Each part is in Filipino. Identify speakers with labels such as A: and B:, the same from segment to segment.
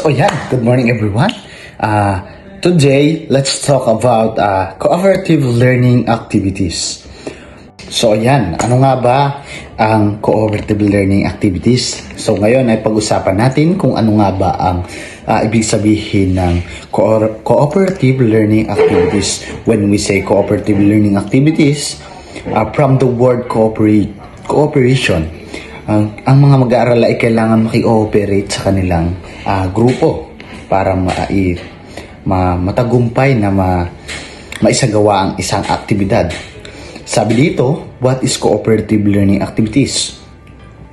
A: So yan, good morning everyone. Today, let's talk about cooperative learning activities. So yan, ano nga ba ang cooperative learning activities? So ngayon ay pag-usapan natin kung ano nga ba ang ibig sabihin ng cooperative learning activities. When we say cooperative learning activities, from the word cooperation, ang mga mag-aaral ay kailangan maki-ooperate sa kanilang grupo para matagumpay na maisagawa ang isang aktibidad. Sabi dito, what is cooperative learning activities?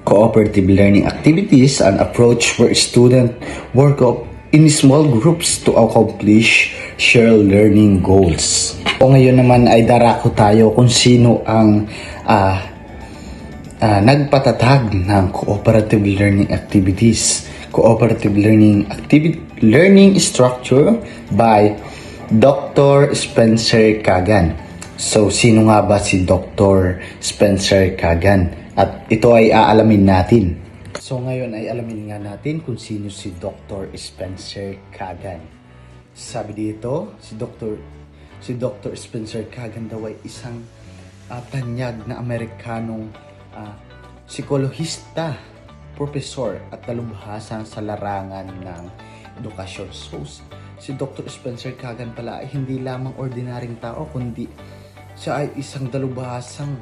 A: Cooperative learning activities an approach where students work in small groups to accomplish shared learning goals. O ngayon naman ay darako tayo kung sino ang nagpatatag ng cooperative learning activities. Cooperative learning structure by Dr. Spencer Kagan. So, sino nga ba si Dr. Spencer Kagan? At ito ay aalamin natin. So, ngayon ay alamin nga natin kung sino si Dr. Spencer Kagan. Sabi dito, si Dr. Spencer Kagan daw ay isang tanyag na Amerikanong psikolohista, profesor at dalubhasa sa larangan ng edukasyon. So, si Dr. Spencer Kagan pala ay hindi lamang ordinaryong tao, kundi siya ay isang dalubhasang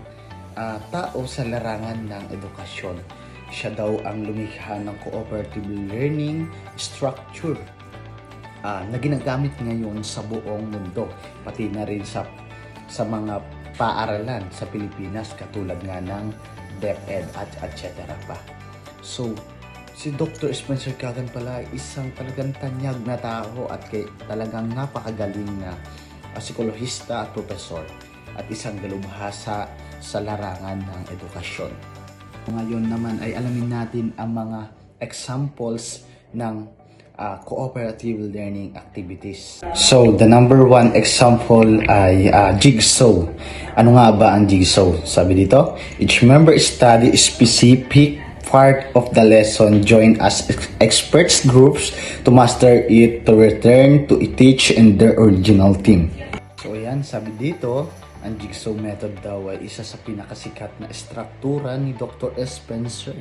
A: tao sa larangan ng edukasyon. Siya daw ang lumikha ng cooperative learning structure na ginagamit ngayon sa buong mundo, pati na rin sa mga paaralan sa Pilipinas katulad nga ng DepEd at etc. pa. So, si Dr. Spencer Kagan pala ay isang talagang tanyag na tao at talagang napakagaling na psikolohista at profesor at isang dalubhasa sa larangan ng edukasyon. Ngayon naman ay alamin natin ang mga examples ng cooperative learning activities. So, the number one example ay jigsaw. Ano nga ba ang jigsaw? Sabi dito, each member study specific part of the lesson, join as experts groups to master it to return to teach in their original team. So, ayan, sabi dito, ang jigsaw method daw ay isa sa pinakasikat na struktura ni Dr. Spencer.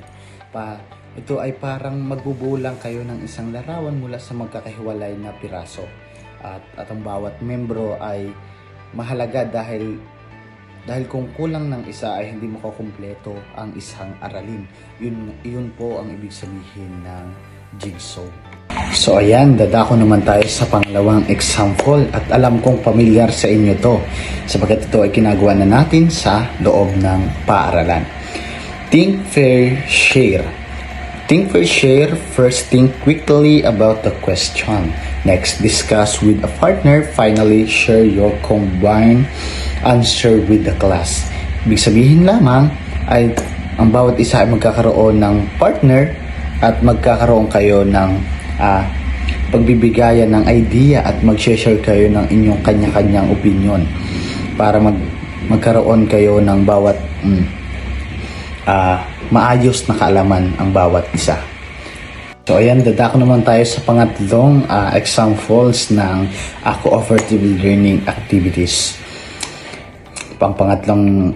A: Ito ay parang magbubulang kayo ng isang larawan mula sa magkakahiwalay na piraso. At ang bawat membro ay mahalaga dahil kung kulang ng isa ay hindi makukumpleto ang isang aralin. Yun po ang ibig sabihin ng jigsaw. So ayan, dadako naman tayo sa pangalawang example at alam kong pamilyar sa inyo to sapagkat ito ay ginagawa na natin sa loob ng paaralan. Think, fair, share. Think, fair, share. First, think quickly about the question. Next, discuss with a partner. Finally, share your combined answer with the class. Ibig sabihin lamang ay ang bawat isa ay magkakaroon ng partner at magkakaroon kayo ng pagbibigayan ng idea at mag-share kayo ng inyong kanya-kanyang opinion para magkaroon kayo ng bawat maayos na kaalaman ang bawat isa. So ayan, dadako naman tayo sa pangatlong examples ng cooperative learning activities. Pangatlong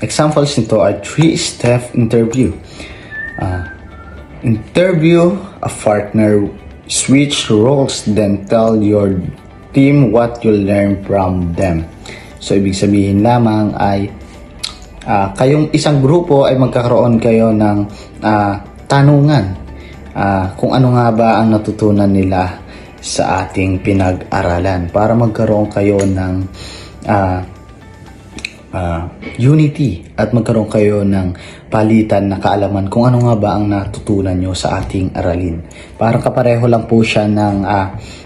A: examples nito ay 3-step interview. Interview a partner, switch roles, then tell your team what you learn from them. So ibig sabihin lamang ay kayong isang grupo ay magkakaroon kayo ng tanungan kung ano nga ba ang natutunan nila sa ating pinag-aralan para magkaroon kayo ng unity at magkaroon kayo ng palitan na kaalaman kung ano nga ba ang natutunan nyo sa ating aralin. Parang kapareho lang po siya ng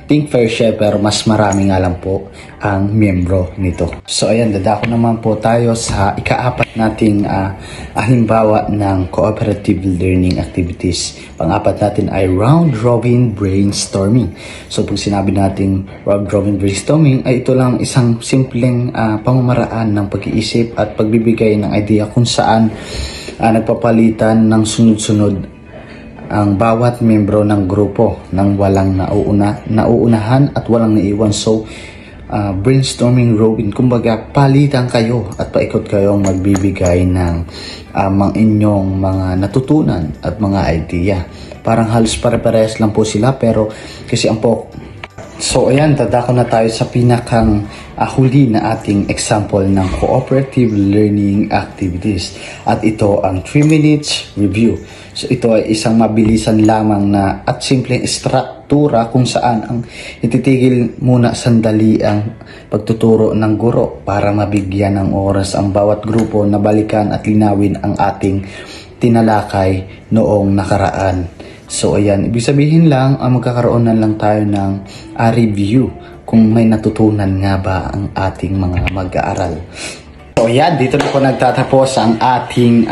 A: Think, Fair, Share pero mas marami nga lang po ang miyembro nito. So ayan, dadako naman po tayo sa ikaapat nating halimbawa ng cooperative learning activities. Pang-apat natin ay round robin brainstorming. So pag sinabi nating round robin brainstorming ay ito lang isang simpleng pamamaraan ng pag-iisip at pagbibigay ng idea kung saan nagpapalitan ng sunod-sunod ang bawat membro ng grupo nang walang nauunahan at walang naiwan. So, brainstorming Robin, kumbaga palitan kayo at paikot kayong magbibigay ng mga inyong mga natutunan at mga idea. Parang halos pare-parehas lang po sila, pero kasi ang So ayan, dadako na tayo sa pinakang huli na ating example ng cooperative learning activities. At ito ang 3 minutes review. So ito ay isang mabilisan lamang na at simpleng struktura kung saan ang ititigil muna sandali ang pagtuturo ng guro para mabigyan ng oras ang bawat grupo na balikan at linawin ang ating tinalakay noong nakaraan. So ayan, ibig sabihin lang, magkakaroon na lang tayo ng review kung may natutunan nga ba ang ating mga mag-aaral. So ayan, dito na po nagtatapos ang ating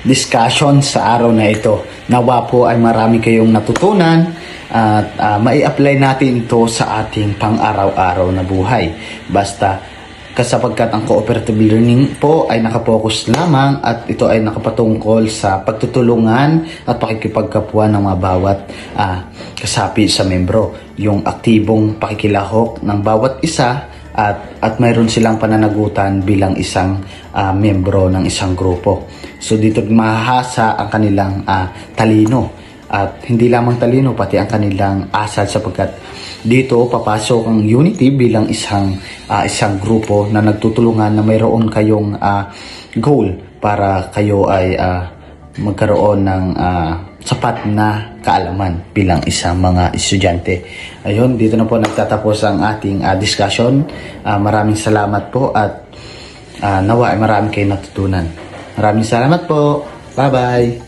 A: discussion sa araw na ito. Nawa po ay marami kayong natutunan at mai-apply natin ito sa ating pang-araw-araw na buhay. Basta kasapagkat ang cooperative learning po ay nakapokus lamang at ito ay nakapatungkol sa pagtutulungan at pakikipagkapwa ng mga bawat kasapi sa membro. Yung aktibong pakikilahok ng bawat isa at mayroon silang pananagutan bilang isang membro ng isang grupo. So dito mahahasa ang kanilang talino. At hindi lamang talino, pati ang kanilang asal, sapagkat dito papasok ang unity bilang isang grupo na nagtutulungan na mayroon kayong goal para kayo ay magkaroon ng sapat na kaalaman bilang isang mga estudyante. Ayun, dito na po nagtatapos ang ating discussion. Maraming salamat po at nawa ay marami kayong natutunan. Maraming salamat po. Bye-bye!